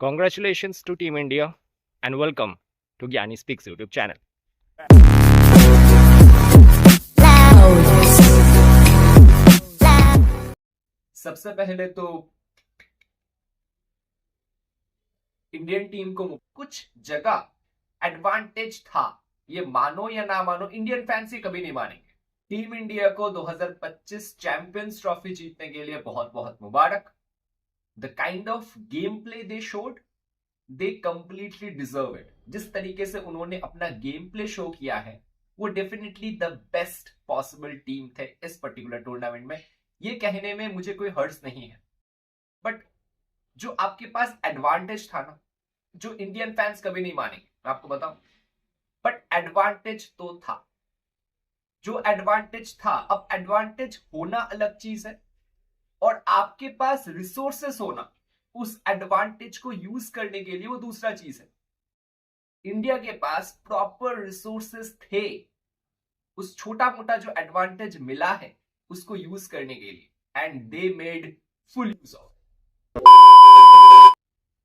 Congratulations to Team India and welcome to Gyani Speaks YouTube channel. सबसे पहले तो Indian team को कुछ जगह एडवांटेज था, ये मानो या ना मानो, इंडियन फैंस ही कभी नहीं मानेंगे। टीम इंडिया को 2025 चैंपियंस ट्रॉफी जीतने के लिए बहुत बहुत मुबारक। The kind of game play they showed, they completely deserve it. जिस तरीके से उन्होंने अपना गेम प्ले शो किया है, वो definitely the best possible team थे इस पर्टिकुलर टूर्नामेंट में। ये कहने में मुझे कोई हर्ज नहीं है, बट जो आपके पास एडवांटेज था ना, जो इंडियन फैंस कभी नहीं मानेंगे, मैं आपको बताऊं, बट एडवांटेज तो था। जो एडवांटेज था, अब एडवांटेज होना अलग चीज है और आपके पास रिसोर्सेस होना, उस एडवांटेज को यूज करने के लिए, वो दूसरा चीज है। इंडिया के पास प्रॉपर रिसोर्सेस थे उस छोटा मोटा जो एडवांटेज मिला है उसको यूज करने के लिए, and they made full use of.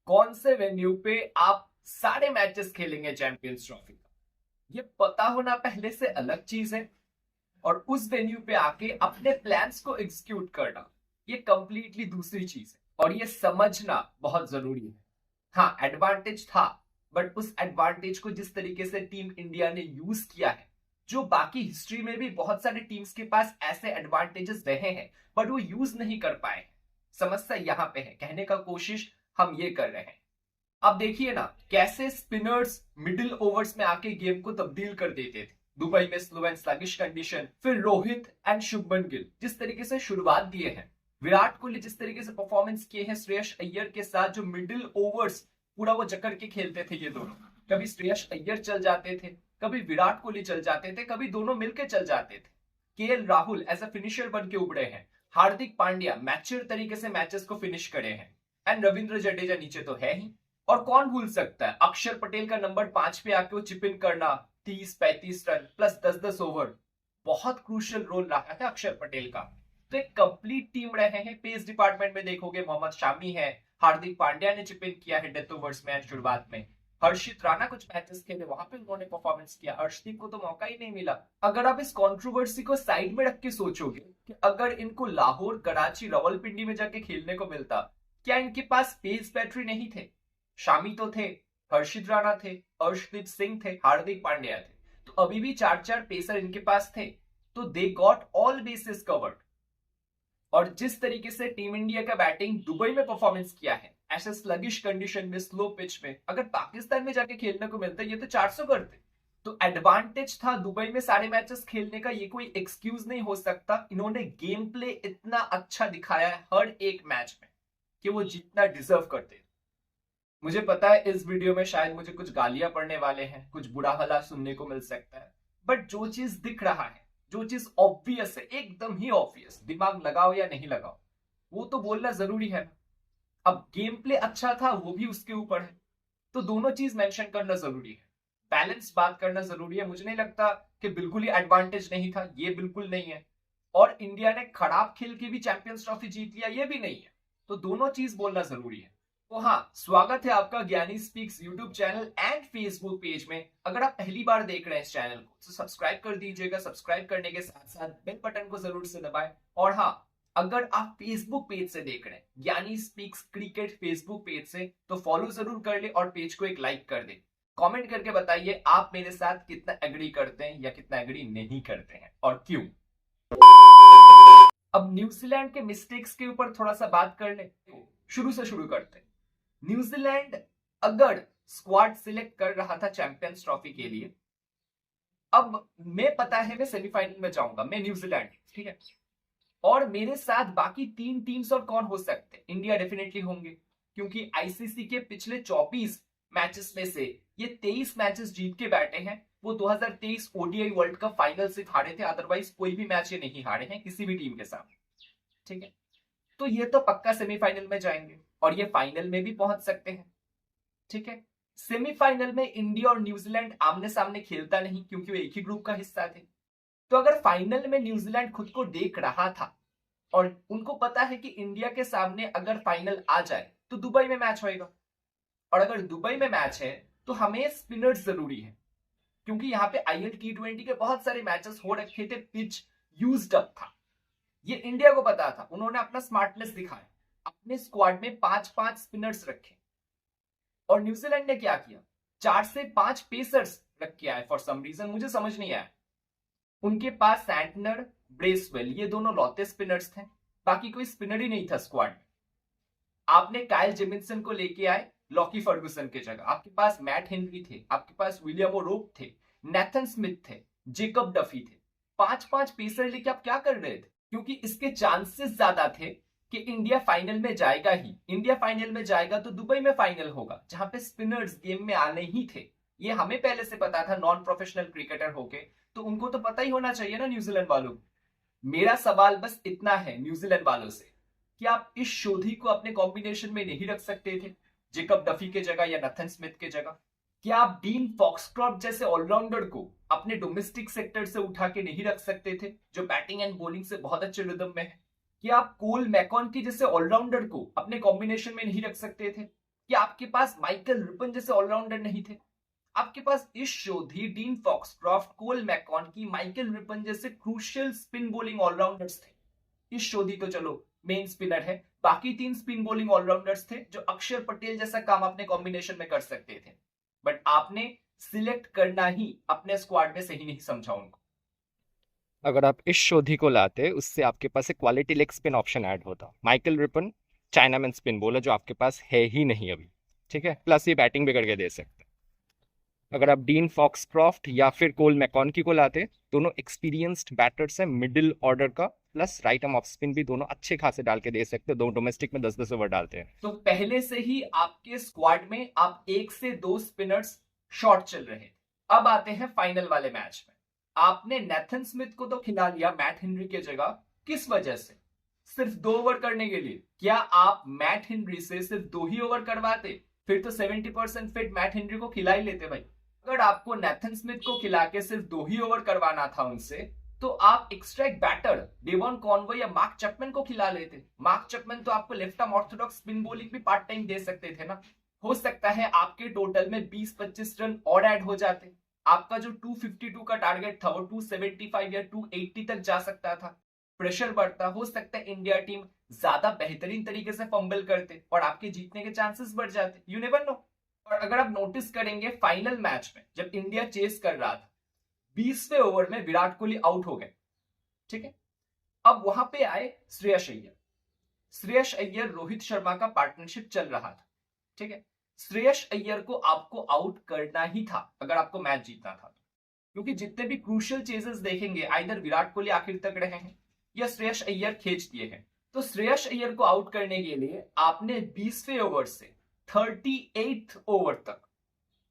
कौन से वेन्यू पे आप सारे मैचेस खेलेंगे चैंपियंस ट्रॉफी का, ये पता होना पहले से अलग चीज है, और उस वेन्यू पे आके अपने प्लान्स को एग्जीक्यूट करना, ये कंप्लीटली दूसरी चीज है, और ये समझना बहुत जरूरी है। हाँ, एडवांटेज था, बट उस एडवांटेज को जिस तरीके से टीम इंडिया ने यूज किया है, जो बाकी हिस्ट्री में भी बहुत सारे टीम्स के पास ऐसे एडवांटेजेस रहे हैं बट वो यूज नहीं कर पाए। समस्या यहां पे है, कहने का कोशिश हम ये कर रहे हैं। अब देखिए ना, कैसे स्पिनर्स मिडिल ओवर्स में आके गेम को तब्दील कर देते थे। दुबई में स्लो एंड स्लगिश कंडीशन, फिर रोहित एंड शुभमन गिल जिस तरीके से शुरुआत दिए हैं, विराट कोहली जिस तरीके से परफॉर्मेंस किए हैं श्रेयस अय्यर के साथ, जो मिडिल ओवर्स पूरा वो जकड़ के खेलते थे ये दोनों। कभी श्रेयस अय्यर चल जाते थे, कभी विराट कोहली चल जाते थे, कभी दोनों मिलकर चल जाते थे। KL Rahul as a finisher बन के उभरे हैं, हार्दिक पांड्या मैच्योर तरीके से मैचेस को फिनिश करे हैं, एंड रविंद्र जडेजा नीचे तो है ही। और कौन भूल सकता है अक्षर पटेल का नंबर 5 पे आके वो चिप इन करना, 30-35 रन प्लस 10-10 ओवर, बहुत क्रूशियल रोल रहा है अक्षर पटेल का। तो एक कंप्लीट टीम रहे हैं। पेस डिपार्टमेंट में देखोगे मोहम्मद शामी है, हार्दिक पांड्या ने चिप इन किया है डेथ ओवर्स में शुरुआत में, हर्षित राणा कुछ मैचेस खेले, वहां पे उन्होंने परफॉर्मेंस किया, अर्शदीप को तो मौका ही नहीं मिला। अगर आप इस कंट्रोवर्सी को साइड में रख के सोचोगे कि अगर इनको लाहौर, कराची, रावलपिंडी में जाके खेलने को मिलता, क्या इनके पास पेस बैटरी नहीं थे? शामी तो थे, हर्षित राणा थे, अर्शदीप सिंह थे, हार्दिक पांड्या थे, तो अभी भी 4-4 पेसर इनके पास थे। तो they got all basis covered. और जिस तरीके से टीम इंडिया का बैटिंग दुबई में परफॉर्मेंस किया है, ऐसे स्लगिश कंडीशन में, स्लो पिच में, अगर पाकिस्तान में जाके खेलने को मिलता ये तो 400 करते। तो एडवांटेज था दुबई में सारे मैचेस खेलने का, ये कोई एक्सक्यूज नहीं हो सकता। इन्होंने गेम प्ले इतना अच्छा दिखाया है हर एक मैच में कि वो जितना डिजर्व करते। मुझे पता है इस वीडियो में शायद मुझे कुछ गालियां पड़ने वाले हैं, कुछ बुरा भला सुनने को मिल सकता है, बट जो चीज दिख रहा है, जो चीज ऑब्वियस है, एकदम ही ऑब्वियस, दिमाग लगाओ या नहीं लगाओ, वो तो बोलना जरूरी है ना। अब गेम प्ले अच्छा था वो भी उसके ऊपर है, तो दोनों चीज मेंशन करना जरूरी है, बैलेंस बात करना जरूरी है। मुझे नहीं लगता कि बिल्कुल ही एडवांटेज नहीं था, ये बिल्कुल नहीं है, और इंडिया ने खराब खेल के भी चैंपियंस ट्रॉफी जीत लिया, ये भी नहीं है। तो दोनों चीज बोलना जरूरी है। तो हाँ, स्वागत है आपका ज्ञानी speaks YouTube channel and Facebook page में। अगर आप पहली बार देख रहे हैं इस चैनल को तो सब्सक्राइब कर दीजिएगा, सब्सक्राइब करने के साथ साथ बेल बटन को जरूर से दबाएं। और हाँ, अगर आप फेसबुक पेज से देख रहे हैं, ज्ञानी स्पीक्स क्रिकेट फेसबुक पेज से, तो फॉलो जरूर कर ले और पेज को एक लाइक कर दे। कमेंट करके बताइए आप मेरे साथ कितना एग्री करते हैं या कितना एग्री नहीं करते हैं, और क्यों। अब न्यूजीलैंड के मिस्टेक्स के ऊपर थोड़ा सा बात कर ले, शुरू से शुरू करते हैं। न्यूजीलैंड अगर स्क्वाड सिलेक्ट कर रहा था चैंपियंस ट्रॉफी के लिए, अब मैं पता है मैं सेमीफाइनल में जाऊंगा, मैं न्यूजीलैंड, ठीक है, और मेरे साथ बाकी 3 टीम्स और कौन हो सकते हैं? इंडिया डेफिनेटली होंगे, क्योंकि आईसीसी के पिछले 24 मैचेस में से ये 23 मैचेस जीत के बैठे हैं। वो 2023 ओडीआई वर्ल्ड कप फाइनल से हारे थे, अदरवाइज कोई भी मैच ये नहीं हारे हैं किसी भी टीम के साथ, ठीक है। तो ये तो पक्का सेमीफाइनल में जाएंगे और ये फाइनल में भी पहुंच सकते हैं, ठीक है। सेमीफाइनल में इंडिया और न्यूजीलैंड आमने सामने खेलता नहीं, क्योंकि वो एक ही ग्रुप का हिस्सा थे। तो अगर फाइनल में न्यूजीलैंड खुद को देख रहा था और उनको पता है कि इंडिया के सामने अगर फाइनल आ जाए तो दुबई में मैच होएगा, और अगर दुबई में मैच है तो हमें स्पिनर्स जरूरी है, क्योंकि यहाँ पे IL T20 के बहुत सारे मैचेस हो रखे थे, पिच यूज्ड अप था। ये इंडिया को पता था, उन्होंने अपना स्मार्टनेस दिखाया, अपने स्क्वाड में 5-5 स्पिनर्स रखे। और न्यूजीलैंड ने क्या किया, 4 से 5 पेसर्स रख के आए फॉर सम रीजन, मुझे समझ नहीं आया। उनके पास सैंटनर, ब्रेसवेल, ये दोनों लौते स्पिनर्स थे, बाकी कोई स्पिनर ही नहीं था स्क्वाड में। आपने काइल जेमिसन को लेके आए लॉकी फर्गुसन के जगह, आपके पास मैट हेनरी थे, आपके पास विलियम ओरोप थे, नेथन स्मिथ थे, जेकब डफी थे। 5-5 पेसर लेके आप क्या कर रहे थे? क्योंकि इसके चांसेस ज्यादा थे कि इंडिया फाइनल में जाएगा ही। इंडिया फाइनल में जाएगा तो दुबई में फाइनल होगा, जहां पे स्पिनर्स गेम में आने ही थे। ये हमें पहले से पता था, नॉन प्रोफेशनल क्रिकेटर होके, तो उनको तो पता ही होना चाहिए ना न्यूजीलैंड वालों को। मेरा सवाल बस इतना है न्यूजीलैंड वालों से कि आप इस शोधी को अपने कॉम्बिनेशन में नहीं रख सकते थे, जेकब डफी के जगह या नथन स्मिथ के जगह? क्या आप डीन फॉक्सक्रॉफ्ट जैसे ऑलराउंडर को अपने डोमेस्टिक सेक्टर से उठा के नहीं रख सकते थे, जो बैटिंग एंड बॉलिंग से बहुत अच्छे रिदम में है? क्या आप कोल मैकॉन्की जैसे ऑलराउंडर को अपने कॉम्बिनेशन में नहीं रख सकते थे? क्या आपके पास माइकल रिपन जैसे ऑलराउंडर नहीं थे? आपके पास इस शोधी, डीन फॉक्सक्रॉफ्ट, कोल मैकॉन्की, माइकल रिपन जैसे क्रूशियल स्पिन बॉलिंग ऑलराउंडर्स थे। इस शोधी तो चलो मेन स्पिनर है, बाकी 3 स्पिन बॉलिंग ऑलराउंडर्स थे जो अक्षर पटेल जैसा काम अपने कॉम्बिनेशन में कर सकते थे। बट आपने सिलेक्ट करना ही अपने स्क्वाड में सही नहीं समझा उनको। अगर आप इस शोधी को लाते, उससे आपके पास एक quality leg spin option add होता। Michael Rippon chinaman spin bowler जो आपके पास है ही नहीं अभी, ठीक है, प्लस ये बैटिंग भी करके दे सकते हैं। अगर आप डीन फॉक्सक्रॉफ्ट या फिर कोल मैकॉन्की को लाते, दोनों एक्सपीरियंस्ड बैटर्स हैं मिडिल ऑर्डर का, plus right arm off spin भी दोनों अच्छे खासे डाल के दे सकते हैं। दो डोमेस्टिक में 10-10 ओवर डालते हैं। तो पहले से ही आपके स्क्वाड में आप 1 से 2 स्पिनर्स शॉर्ट चल रहे थे। अब आते हैं फाइनल वाले मैच में। आपने नेथन स्मिथ को तो खिला लिया मैट हेनरी के जगह, किस वजह से? सिर्फ 2 ओवर करने के लिए। क्या आप मैट हेनरी से सिर्फ 2 ही ओवर करवाते? फिर तो 70% फिट मैट हेनरी को खिला ही लेते भाई। अगर आपको नेथन स्मिथ को खिला के सिर्फ 2 ही ओवर करवाना था उनसे, तो आप एक्स्ट्रा एक बैटर डेवन कॉनवे या मार्क चैपमैन को खिला लेते। मार्क चैपमैन तो आपको left arm Orthodox spin bowling भी पार्ट टाइम दे सकते थे ना। हो सकता है आपके टोटल में 20-25 रन और ऐड हो जाते। आपका जो 252 का टारगेट था वो 275 या 280 तक जा सकता था। प्रेशर बढ़ता, हो सकता है इंडिया टीम ज्यादा बेहतरीन तरीके से फंबल करते और आपके जीतने के चांसेस बढ़ जाते। You never know. और अगर आप नोटिस करेंगे फाइनल मैच में जब इंडिया चेस कर रहा था, 20वें ओवर में विराट कोहली आउट हो गए, ठीक है। अब वहां पे आए श्रेयस अय्यर। श्रेयस अय्यर रोहित शर्मा का पार्टनरशिप चल रहा था, ठीक है। श्रेयस अय्यर को आपको आउट करना ही था अगर आपको मैच जीतना था, क्योंकि जितने भी क्रूशियल चेजेस देखेंगे आइदर विराट कोहली आखिर तक रहे हैं या श्रेयस अय्यर खींच दिए हैं। तो श्रेयस अय्यर को आउट करने के लिए आपने 20वें ओवर से 38th ओवर तक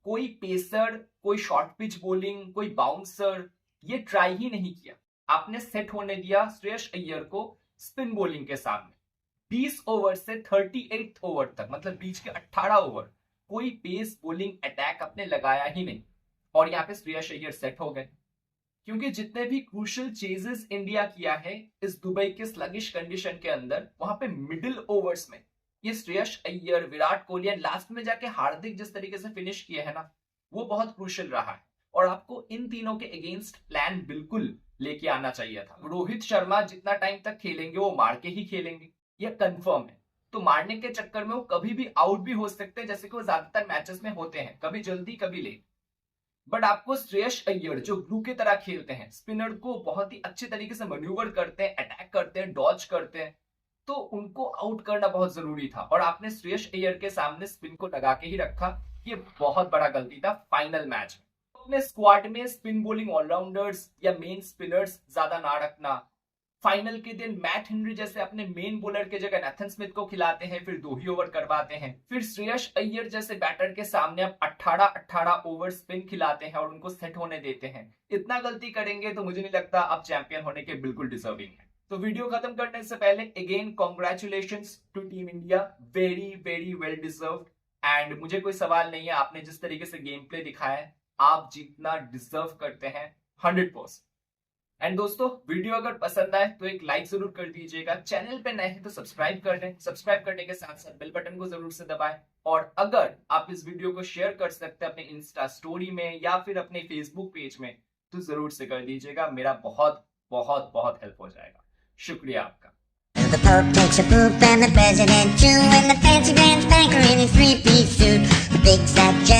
कोई पेसर, कोई शॉर्ट पिच बॉलिंग, कोई बाउंसर, ये ट्राई ही नहीं किया। आपने सेट होने दिया श्रेयस अय्यर को स्पिन बॉलिंग के सामने। 20 ओवर से 38th ओवर तक, मतलब बीच के 18 ओवर कोई पेस बॉलिंग अटैक आपने लगाया ही नहीं, और यहाँ पे श्रेयस अय्यर सेट हो गए। क्योंकि जितने भी क्रूशियल चेजेस इंडिया किया है इस दुबई के स्लगिश कंडीशन के अंदर, वहां पे मिडिल ओवर्स में ये श्रेयस अय्यर, विराट कोहली एंड लास्ट में जाके हार्दिक जिस तरीके से फिनिश किए है ना, वो बहुत क्रूशियल रहा है। और आपको इन तीनों के अगेंस्ट प्लान बिल्कुल लेके आना चाहिए था। रोहित शर्मा जितना टाइम तक खेलेंगे वो मार के ही खेलेंगे, ये कंफर्म है। तो मारने के चक्कर में वो कभी भी आउट भी हो सकते हैं, जैसे कि वो ज्यादातर मैचेस में होते हैं, कभी जल्दी कभी लेट। बट आपको श्रेयस अय्यर जो ग्लू की तरह खेलते हैं, स्पिनर को बहुत ही अच्छे तरीके से मैन्यूवर करते हैं, अटैक करते हैं, डॉज करते हैं, तो उनको आउट करना बहुत जरूरी था। और आपने श्रेयस अय्यर के सामने स्पिन को लगा के ही रखा, ये बहुत बड़ा गलती था फाइनल मैच में। अपने स्क्वाड में स्पिन बॉलिंग ऑलराउंडर्स या मेन स्पिनर्स ज्यादा ना रखना। फाइनल के दिन मैट हेनरी जैसे अपने मेन बॉलर के जगह नेथन स्मिथ को खिलाते हैं, फिर 2 ही ओवर करवाते हैं। फिर श्रेयस अय्यर जैसे बैटर के सामने आप 18 ओवर स्पिन खिलाते हैं और उनको सेट होने देते हैं। इतना गलती करेंगे तो मुझे नहीं लगता आप चैंपियन होने के बिल्कुल डिजर्विंग है। तो वीडियो खत्म करने से पहले again congratulations to team India, very very well deserved. And मुझे कोई सवाल नहीं है, आपने जिस तरीके से गेम प्ले दिखाया है, आप जीतना डिजर्व करते हैं 100%। एंड दोस्तों, वीडियो अगर पसंद आए तो एक लाइक जरूर कर दीजिएगा। चैनल पे नए हैं तो सब्सक्राइब कर लें। सब्सक्राइब करने के साथ साथ बेल बटन को जरूर से दबाएं। और अगर आप इस वीडियो को शेयर कर सकते हैं अपने इंस्टा स्टोरी में या फिर अपने फेसबुक पेज में, तो जरूर से कर दीजिएगा। मेरा बहुत बहुत बहुत हेल्प हो जाएगा। शुक्रिया आपका। The Pope takes a poop and the President too, and the fancy pants banker in his three-piece suit. The big fat jet